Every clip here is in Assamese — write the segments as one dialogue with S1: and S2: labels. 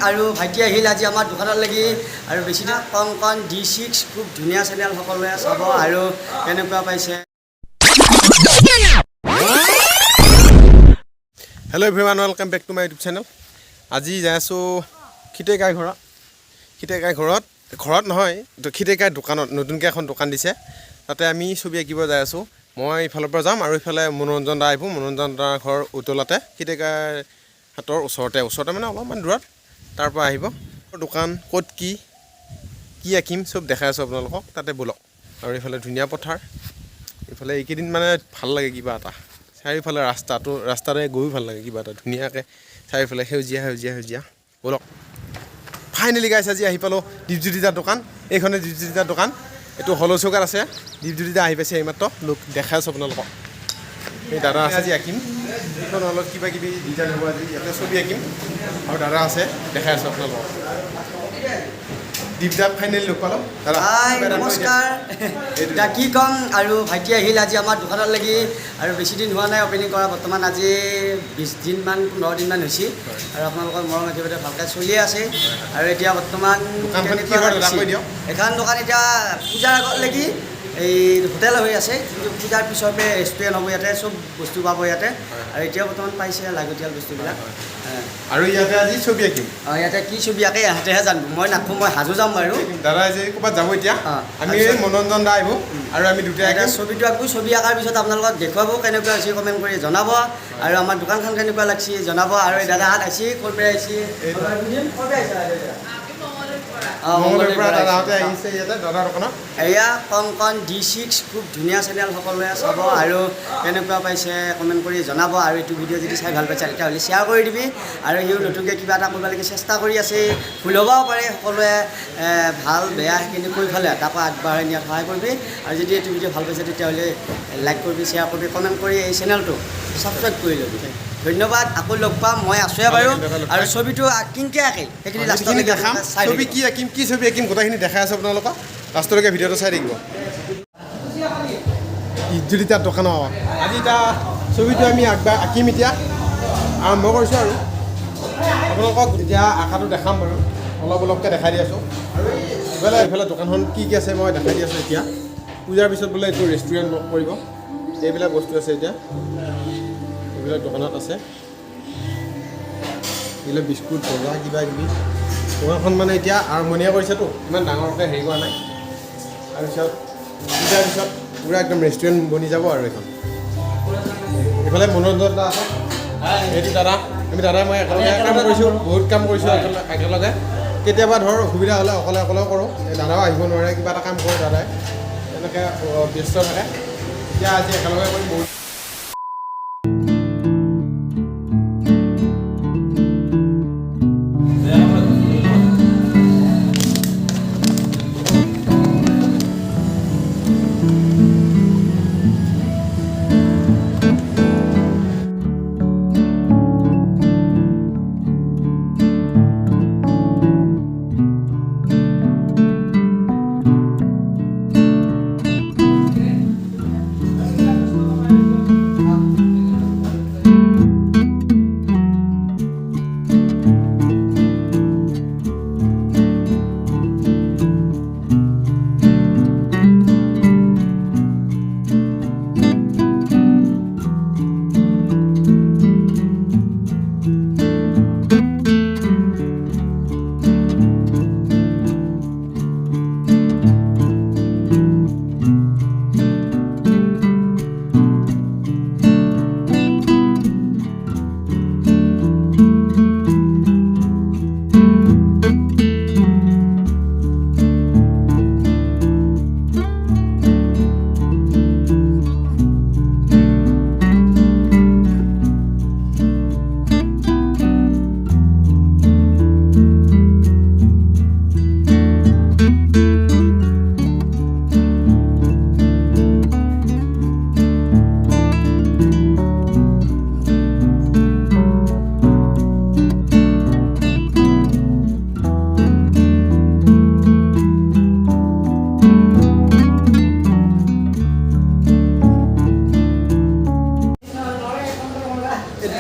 S1: আৰু ভাইটি আহিল আজি আমাৰ দোকানত লাগি আৰু বেছি দিন কংকন D6 খুব ধুনীয়া চেনেল সকলোৱে চাব আৰু কেনেকুৱা পাইছে।
S2: Hello' everyone, welcome back to my YouTube channel. আজি যাই আছোঁ খীতেইকাই ঘৰত। খীতেইকাই ঘৰত নহয়, খীতেইকাই দোকানত নতুনকৈ এখন দোকান দিছে, তাতে আমি ছবি আঁকিব যাই আছোঁ। মই ইফালৰ পৰা যাম আৰু ইফালে মনোৰঞ্জন দা আহিব। মনোৰঞ্জন দাৰ ঘৰ উতলাতে, খীতেইকাই হাতৰ ওচৰতে মানে অলপমান দূৰত, তাৰ পৰা আহিব। দোকান ক'ত কি আঁকিম চব দেখাই আছোঁ আপোনালোকক, তাতে ব'লক। আৰু এইফালে ধুনীয়া পথাৰ, এইফালে এইকেইদিন মানে ভাল লাগে কিবা এটা। চাৰিওফালে ৰাস্তাৰে গৈও ভাল লাগে কিবা এটা ধুনীয়াকৈ, চাৰিওফালে সেউজীয়া ব'লক। ফাইনেলি গাইছ আজি আহি পালোঁ দীপজ্যোতিদাৰ দোকান। এইখনে দীপজ্যোতিদাৰ দোকান, এইটো হলচৌকাত আছে। দীপজ্যোতিদা আহি পাইছে এইমাত্ৰ, দেখাই আছোঁ আপোনালোকক। এই দাদা আছে আজি আঁকিম, এইখন অলপ কিবা কিবি ডিজাইন হ'ব আজি, ইয়াতে ছবি আঁকিম। আৰু দাদা আছে, দেখাই আছোঁ আপোনালোকক। দীপদাক ফাইনেলি লগ পালোঁ। দাদা
S1: নমস্কাৰ। এতিয়া কি ক'ম, আৰু ভাইটি আহিল আজি আমাৰ দোকানত লাগি আৰু বেছি দিন হোৱা নাই অপেনিং কৰা, বৰ্তমান আজি 20 দিনমান 15 দিনমান হৈছে। আৰু আপোনালোকৰ মৰম একেবাৰে ভালকৈ চলিয়ে আছে। আৰু এতিয়া বৰ্তমান এখন দোকান এতিয়া পূজাৰ আগত লাগি এই হোটেল হৈ আছে, কিন্তু পূজাৰ পিছতে ৰেষ্টুৰেণ্ট হ'ব ইয়াতে, চব বস্তু পাব ইয়াতে। আৰু এতিয়া বৰ্তমান পাইছে লাগতিয়াল বস্তুবিলাক।
S2: আৰু ইয়াতে আজি ছবি আঁকিম।
S1: ইয়াতে কি ছবি আঁকে ইহঁতেহে জানিব, মই নাখো, মই সাজু যাম বাৰু।
S2: দাদা যে ক'ৰবাত যাব এতিয়া, আমি মনোৰঞ্জন দা আহিব আৰু আমি দুটাই
S1: ছবিটো আঁকো। ছবি আঁকাৰ পিছত আপোনালোকক দেখুৱাব কেনেকুৱা হৈছে, কমেণ্ট কৰি জনাব। আৰু আমাৰ দোকানখন কেনেকুৱা লাগছে জনাব। আৰু এই দাদাহঁত আহিছে, ক'ৰ পৰা আহিছে? এয়া কংকন D6 খুব ধুনীয়া চেনেল, সকলোৱে চাব আৰু কেনেকুৱা পাইছে কমেণ্ট কৰি জনাব। আৰু এইটো ভিডিঅ' যদি চাই ভাল পাইছে তেতিয়াহ'লে শ্বেয়াৰ কৰি দিবি। আৰু সিও নতুনকৈ কিবা এটা কৰিব লাগে চেষ্টা কৰি আছে, ভুল হ'বও পাৰে। সকলোৱে ভাল বেয়া সেইখিনি কৈ ফালে তাৰপৰা আগবঢ়াই নিয়াত সহায় কৰিবি। আৰু যদি এইটো ভিডিঅ' ভাল পাইছে তেতিয়াহ'লে লাইক কৰিবি, শ্বেয়াৰ কৰিবি, কমেণ্ট কৰি এই চেনেলটো ছাবস্ক্ৰাইব কৰি ল'বি। ধন্যবাদ, আকৌ লগ পাম। মই আছোঁৱে বাৰু। আৰু ছবিটো কিনকৈ আঁকে সেইখিনি লাষ্টলৈকে দেখাম।
S2: ছবি কি আঁকিম গোটেইখিনি দেখাই আছোঁ আপোনালোকক, লাষ্টলৈকে ভিডিঅ'টো চাই থাকিব। দীপজ্যোতিদাৰ দোকানৰ আজি এতিয়া ছবিটো আমি আঁকিম, এতিয়া আৰম্ভ কৰিছোঁ। আৰু আপোনালোকক এতিয়া আঁকাটো দেখাম বাৰু, অলপকৈ দেখাই দি আছোঁ। আৰু এইফালে দোকানখন কি আছে মই দেখাই দি আছোঁ। এতিয়া পূজাৰ পিছত বোলে এইটো ৰেষ্টুৰেণ্ট কৰিব, এইবিলাক বস্তু আছে এতিয়া, এইবিলাক দোকানত আছে। এইবিলাক বিস্কুট বজা কিবা কিবি। দোকানখন মানে এতিয়া আৰম্ভণিয়ে কৰিছেতো, ইমান ডাঙৰকৈ হেৰি কৰা নাই। তাৰপিছত পূজাৰ পিছত পূৰা একদম ৰেষ্টুৰেণ্ট বনি যাব। আৰু এইখন এইফালে মনোৰঞ্জন এটা আছে, এইটো দাদা মই একেলগে কাম কৰিছোঁ, বহুত কাম কৰিছোঁ একেলগে। কেতিয়াবা ধৰ অসুবিধা হ'লে অকলেও কৰোঁ, দাদাও আহিব নোৱাৰে, কিবা এটা কাম কৰে দাদাই, এনেকৈ ব্যস্ত থাকে। এতিয়া আজি একেলগে কৰি বহুত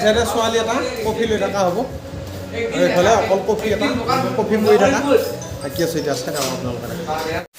S2: চাইডে ছোৱালী এটা কফি লৈ থকা হ'ব। আৰু এইফালে অকল কফি এটা কফি কৰি থকা বাকী আছোঁ এতিয়া চাই থাকক আপোনালোকে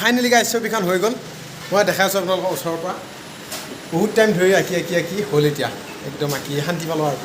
S2: ফাইনেলি গাইজ ছবিখন হৈ গ'ল মই দেখাই আছোঁ আপোনালোকৰ ওচৰৰ পৰা বহুত টাইম ধৰি আঁকি হ'ল এতিয়া একদম আঁকি শান্তি পালোঁ আৰু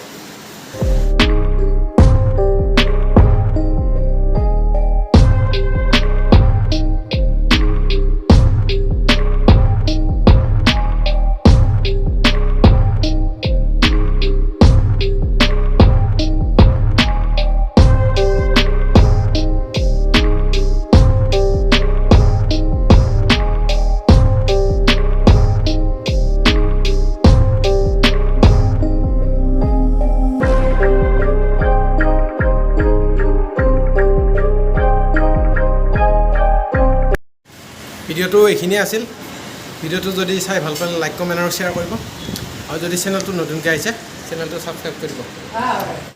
S2: ভিডিঅ'টো এইখিনিয়ে আছিল ভিডিঅ'টো যদি চাই ভাল পালে লাইক কমেণ্ট আৰু শ্বেয়াৰ কৰিব আৰু যদি চেনেলটো নতুনকৈ আহিছে চেনেলটো ছাবস্ক্ৰাইব কৰিব